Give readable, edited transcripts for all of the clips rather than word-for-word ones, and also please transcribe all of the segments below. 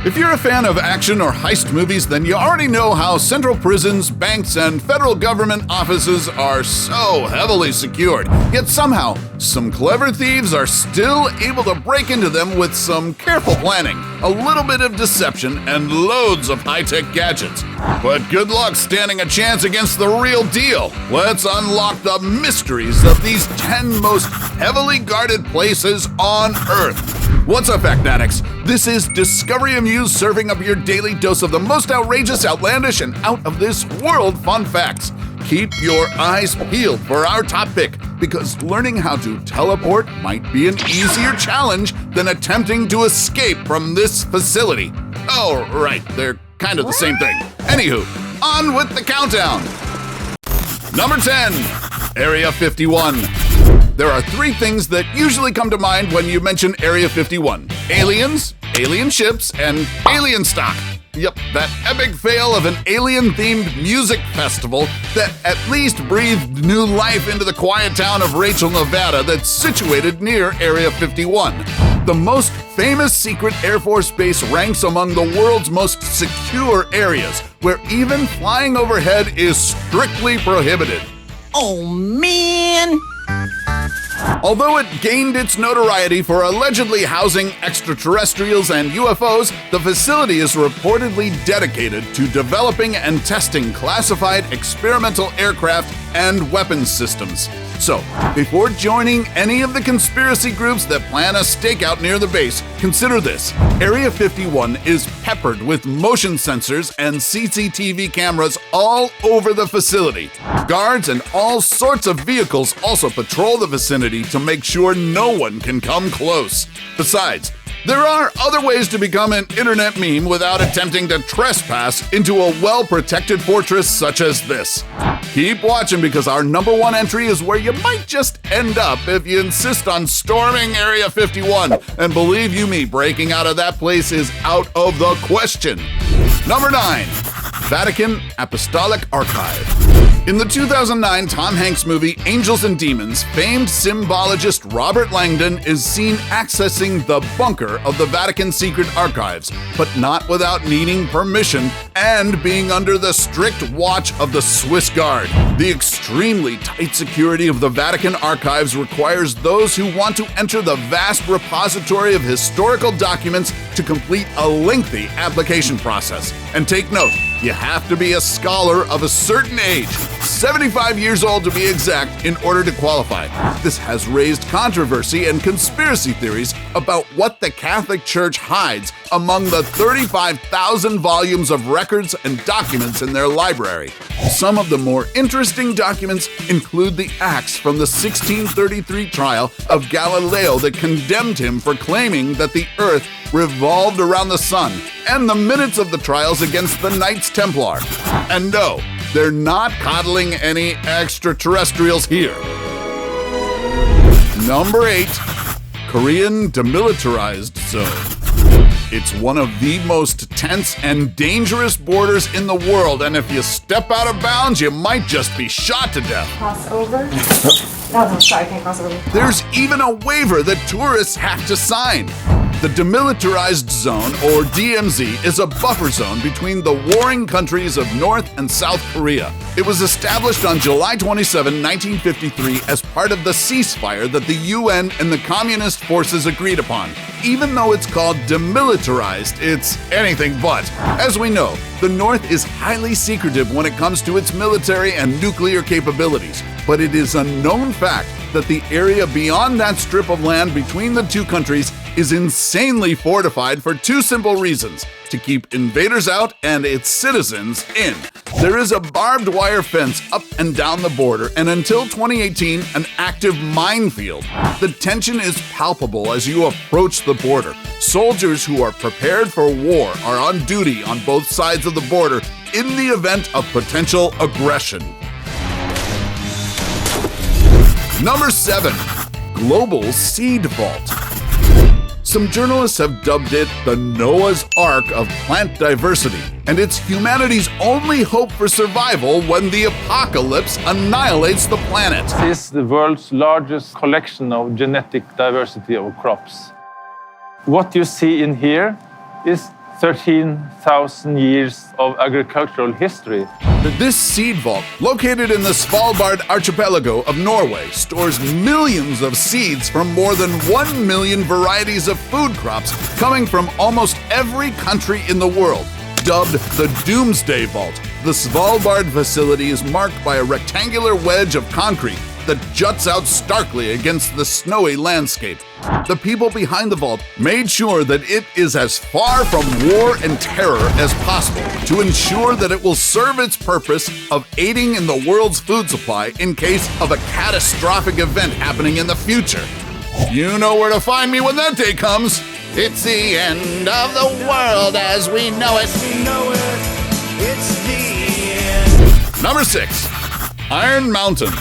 If you're a fan of action or heist movies, then you already know how central prisons, banks, and federal government offices are so heavily secured. Yet somehow, some clever thieves are still able to break into them with some careful planning, a little bit of deception, and loads of high-tech gadgets. But good luck standing a chance against the real deal. Let's unlock the mysteries of these 10 most heavily guarded places on Earth. What's up, fact addicts? This is Discovery Amuse serving up your daily dose of the most outrageous, outlandish, and out-of-this-world fun facts. Keep your eyes peeled for our top pick, because learning how to teleport might be an easier challenge than attempting to escape from this facility. Oh, right, they're kind of the same thing. Anywho, on with the countdown. Number 10, Area 51. There are 3 things that usually come to mind when you mention Area 51. Aliens, alien ships, and alien stock. Yep, that epic fail of an alien-themed music festival that at least breathed new life into the quiet town of Rachel, Nevada that's situated near Area 51. The most famous secret Air Force base ranks among the world's most secure areas, where even flying overhead is strictly prohibited. Oh, man! Although it gained its notoriety for allegedly housing extraterrestrials and UFOs, the facility is reportedly dedicated to developing and testing classified experimental aircraft and weapons systems. So, before joining any of the conspiracy groups that plan a stakeout near the base, consider this. Area 51 is peppered with motion sensors and CCTV cameras all over the facility. Guards and all sorts of vehicles also patrol the vicinity to make sure no one can come close. Besides, there are other ways to become an internet meme without attempting to trespass into a well-protected fortress such as this. Keep watching, because our number 1 entry is where you might just end up if you insist on storming Area 51. And believe you me, breaking out of that place is out of the question. Number 9, Vatican Apostolic Archive. In the 2009 Tom Hanks movie Angels and Demons, famed symbologist Robert Langdon is seen accessing the bunker of the Vatican secret archives, but not without needing permission and being under the strict watch of the Swiss Guard. The extremely tight security of the Vatican archives requires those who want to enter the vast repository of historical documents to complete a lengthy application process. And take note, you have to be a scholar of a certain age, 75 years old to be exact, in order to qualify. This has raised controversy and conspiracy theories about what the Catholic Church hides among the 35,000 volumes of records and documents in their library. Some of the more interesting documents include the acts from the 1633 trial of Galileo that condemned him for claiming that the Earth revolved around the sun, and the minutes of the trials against the Knights Templar. And no, they're not coddling any extraterrestrials here. Number 8, Korean Demilitarized Zone. It's one of the most tense and dangerous borders in the world, and if you step out of bounds, you might just be shot to death. Cross over? No, sorry, I can't cross over. There's even a waiver that tourists have to sign. The Demilitarized Zone, or DMZ, is a buffer zone between the warring countries of North and South Korea. It was established on July 27, 1953 as part of the ceasefire that the UN and the communist forces agreed upon. Even though it's called demilitarized, it's anything but. As we know, the North is highly secretive when it comes to its military and nuclear capabilities. But it is a known fact that the area beyond that strip of land between the two countries is insanely fortified for 2 simple reasons: to keep invaders out and its citizens in. There is a barbed wire fence up and down the border, and until 2018, an active minefield. The tension is palpable as you approach the border. Soldiers who are prepared for war are on duty on both sides of the border in the event of potential aggression. Number 7, Global Seed Vault. Some journalists have dubbed it the Noah's Ark of plant diversity, and it's humanity's only hope for survival when the apocalypse annihilates the planet. This is the world's largest collection of genetic diversity of crops. What you see in here is 13,000 years of agricultural history. This seed vault, located in the Svalbard archipelago of Norway, stores millions of seeds from more than 1 million varieties of food crops coming from almost every country in the world. Dubbed the Doomsday Vault, the Svalbard facility is marked by a rectangular wedge of concrete that juts out starkly against the snowy landscape. The people behind the vault made sure that it is as far from war and terror as possible to ensure that it will serve its purpose of aiding in the world's food supply in case of a catastrophic event happening in the future. You know where to find me when that day comes. It's the end of the world as we know it. It's the end. Number 6. Iron Mountain.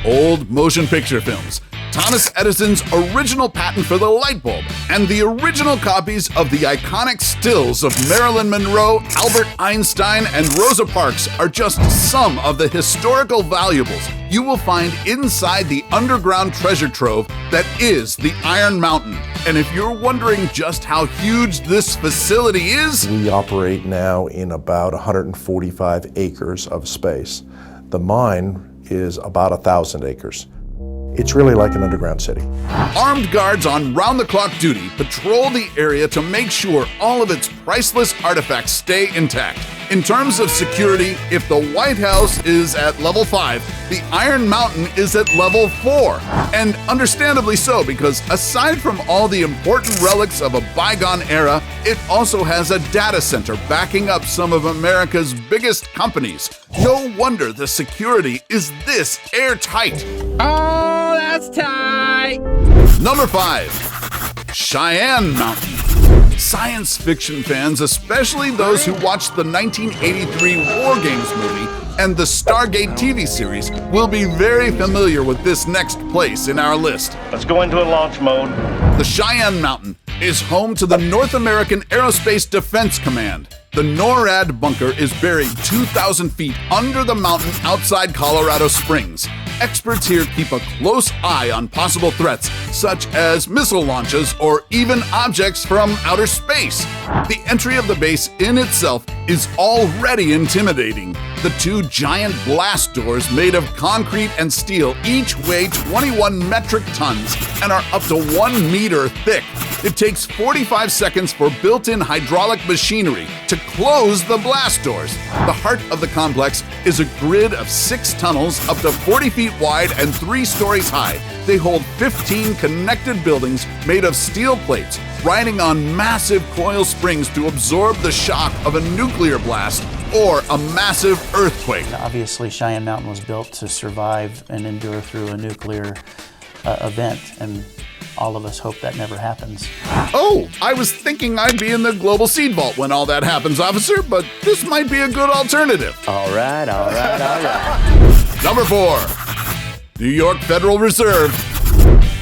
Old motion picture films, Thomas Edison's original patent for the light bulb, and the original copies of the iconic stills of Marilyn Monroe, Albert Einstein, and Rosa Parks are just some of the historical valuables you will find inside the underground treasure trove that is the Iron Mountain. And if you're wondering just how huge this facility is, we operate now in about 145 acres of space. The mine is about 1,000 acres. It's really like an underground city. Armed guards on round-the-clock duty patrol the area to make sure all of its priceless artifacts stay intact. In terms of security, if the White House is at level 5, the Iron Mountain is at level 4. And understandably so, because aside from all the important relics of a bygone era, it also has a data center backing up some of America's biggest companies. No wonder the security is this airtight. Oh, that's tight. Number 5. Cheyenne Mountain. Science fiction fans, especially those who watched the 1983 War Games movie and the Stargate TV series, will be very familiar with this next place in our list. Let's go into a launch mode. The Cheyenne Mountain is home to the North American Aerospace Defense Command. The NORAD bunker is buried 2,000 feet under the mountain outside Colorado Springs. Experts here keep a close eye on possible threats, such as missile launches or even objects from outer space. The entry of the base in itself is already intimidating. The 2 giant blast doors made of concrete and steel each weigh 21 metric tons and are up to 1 meter thick. It takes 45 seconds for built-in hydraulic machinery to close the blast doors. The heart of the complex is a grid of 6 tunnels up to 40 feet wide and 3 stories high. They hold 15 connected buildings made of steel plates, riding on massive coil springs to absorb the shock of a nuclear blast or a massive earthquake. Obviously, Cheyenne Mountain was built to survive and endure through a nuclear event, and all of us hope that never happens. Oh, I was thinking I'd be in the Global Seed Vault when all that happens, officer, but this might be a good alternative. All right. Number 4. New York Federal Reserve.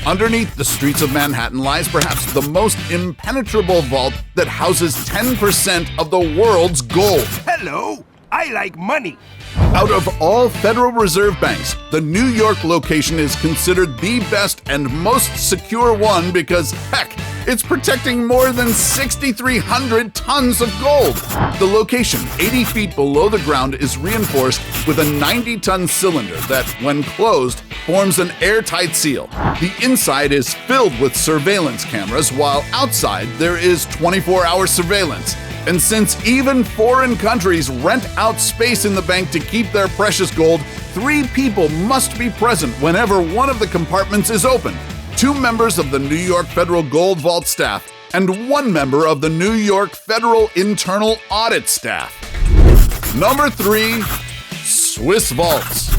Underneath the streets of Manhattan lies perhaps the most impenetrable vault that houses 10% of the world's gold. Hello, I like money. Out of all Federal Reserve banks, the New York location is considered the best and most secure one because, heck, it's protecting more than 6,300 tons of gold. The location, 80 feet below the ground, is reinforced with a 90-ton cylinder that, when closed, forms an airtight seal. The inside is filled with surveillance cameras, while outside there is 24-hour surveillance. And since even foreign countries rent out space in the bank to keep their precious gold, 3 people must be present whenever one of the compartments is open. 2 members of the New York Federal Gold Vault staff and 1 member of the New York Federal Internal Audit staff. Number 3, Swiss vaults.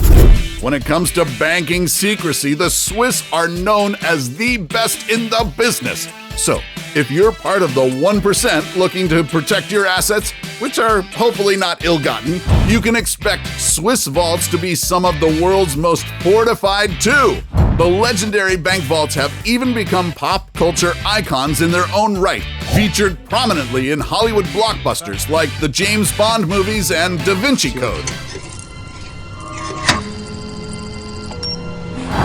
When it comes to banking secrecy, the Swiss are known as the best in the business. So, if you're part of the 1% looking to protect your assets, which are hopefully not ill-gotten, you can expect Swiss vaults to be some of the world's most fortified too. The legendary bank vaults have even become pop culture icons in their own right, featured prominently in Hollywood blockbusters like the James Bond movies and Da Vinci Code.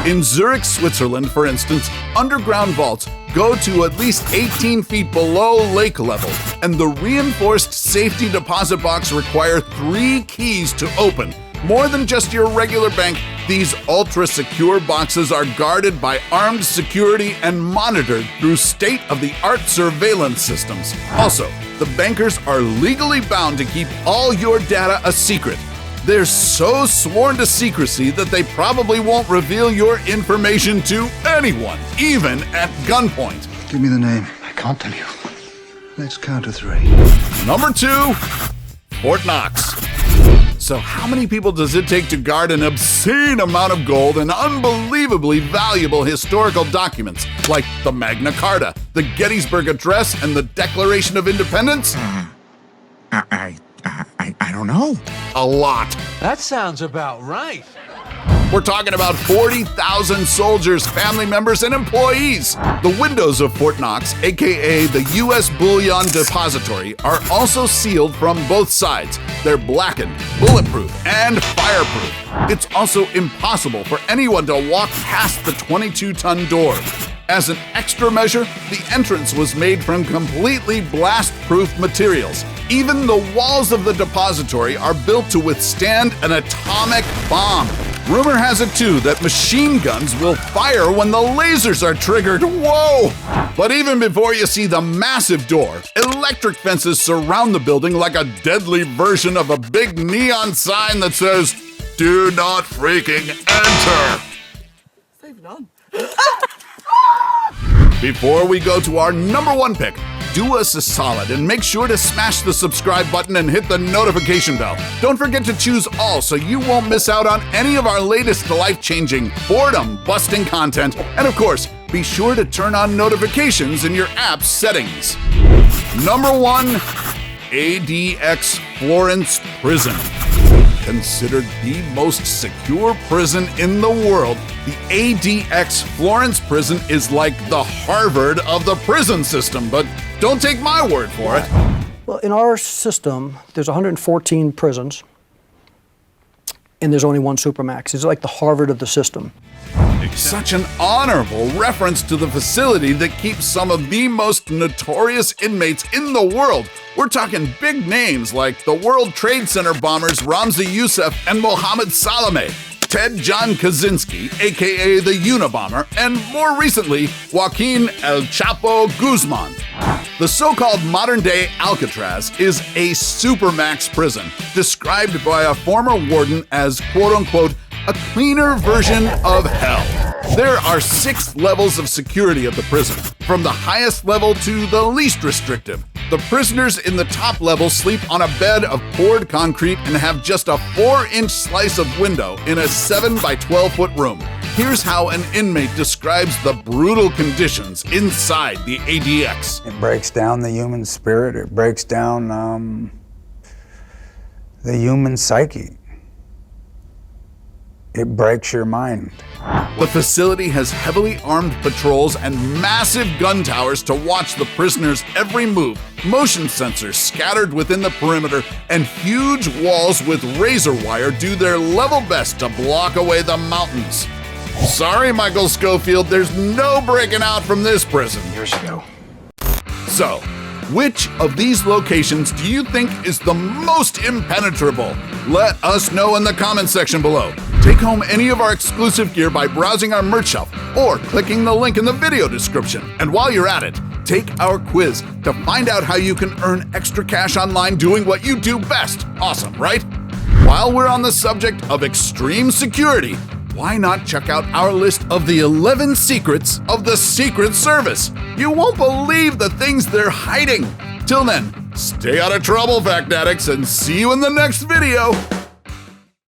In Zurich, Switzerland, for instance, underground vaults go to at least 18 feet below lake level, and the reinforced safety deposit box require 3 keys to open. More than just your regular bank, these ultra-secure boxes are guarded by armed security and monitored through state-of-the-art surveillance systems. Also, the bankers are legally bound to keep all your data a secret. They're so sworn to secrecy that they probably won't reveal your information to anyone, even at gunpoint. Give me the name. I can't tell you. Let's count to 3. Number 2, Fort Knox. So how many people does it take to guard an obscene amount of gold and unbelievably valuable historical documents like the Magna Carta, the Gettysburg Address, and the Declaration of Independence? I don't know. A lot. That sounds about right. We're talking about 40,000 soldiers, family members, and employees. The windows of Fort Knox, aka the U.S. Bullion Depository, are also sealed from both sides. They're blackened, bulletproof, and fireproof. It's also impossible for anyone to walk past the 22-ton door. As an extra measure, the entrance was made from completely blast-proof materials. Even the walls of the depository are built to withstand an atomic bomb. Rumor has it, too, that machine guns will fire when the lasers are triggered. Whoa! But even before you see the massive door, electric fences surround the building like a deadly version of a big neon sign that says, "Do not freaking enter." Save none. Before we go to our number 1 pick, do us a solid and make sure to smash the subscribe button and hit the notification bell. Don't forget to choose all so you won't miss out on any of our latest life-changing, boredom-busting content. And of course, be sure to turn on notifications in your app's settings. Number 1, ADX Florence Prison. Considered the most secure prison in the world, the ADX Florence prison is like the Harvard of the prison system, but don't take my word for it. Well, in our system, there's 114 prisons, and there's only 1 Supermax. It's like the Harvard of the system. Such an honorable reference to the facility that keeps some of the most notorious inmates in the world. We're talking big names like the World Trade Center bombers Ramzi Youssef and Mohammed Salameh, Ted John Kaczynski, aka the Unabomber, and more recently, Joaquin El Chapo Guzman. The so-called modern-day Alcatraz is a supermax prison, described by a former warden as quote-unquote a cleaner version of hell. There are 6 levels of security at the prison, from the highest level to the least restrictive. The prisoners in the top level sleep on a bed of poured concrete and have just a 4-inch slice of window in a 7 by 12-foot room. Here's how an inmate describes the brutal conditions inside the ADX. It breaks down the human spirit. It breaks down the human psyche. It breaks your mind. The facility has heavily armed patrols and massive gun towers to watch the prisoners' every move, motion sensors scattered within the perimeter, and huge walls with razor wire do their level best to block away the mountains. Sorry, Michael Schofield, there's no breaking out from this prison. Years ago. So, which of these locations do you think is the most impenetrable? Let us know in the comment section below. Take home any of our exclusive gear by browsing our merch shelf or clicking the link in the video description. And while you're at it, take our quiz to find out how you can earn extra cash online doing what you do best. Awesome, right? While we're on the subject of extreme security, why not check out our list of the 11 secrets of the Secret Service? You won't believe the things they're hiding. Till then, stay out of trouble, fact addicts, and see you in the next video.